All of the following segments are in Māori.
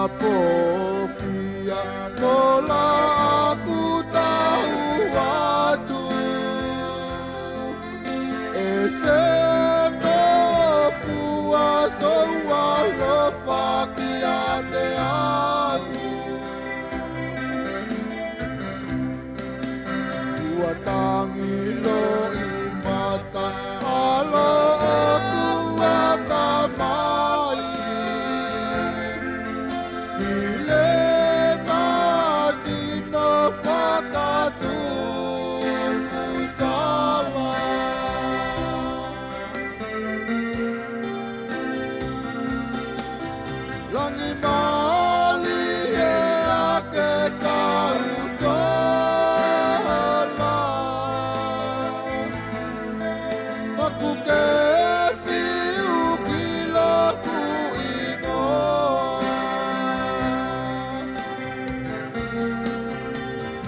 Apofia mola aku tahu waktu esendo fuas doa lo fakiate aku watangi lo imata alo aku watamai Langi mali e ake karusola Naku ke fiu kila ku ingoa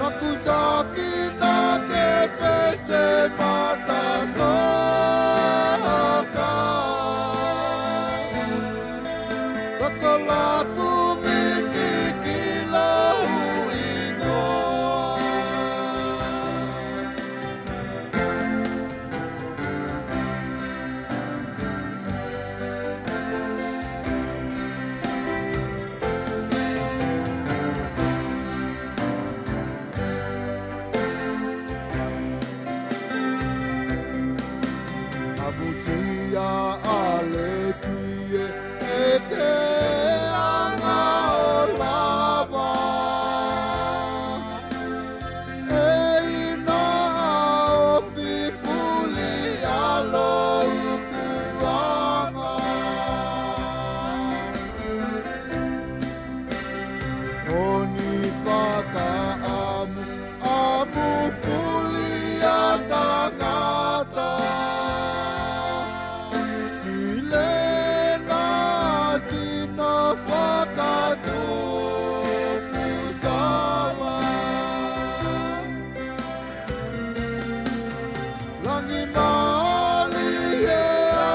Naku taki na ke pese mata soka Kakalaku mikikilau ingoa Abusia alekie eke Langi mali e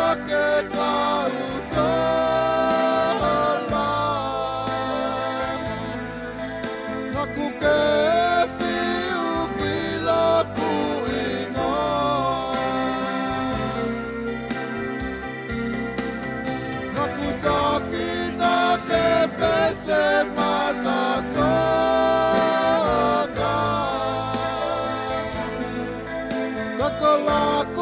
ake karusola Naku ke fiu kila ku ingoa Naku taki na ke pese mata soka Kakalaku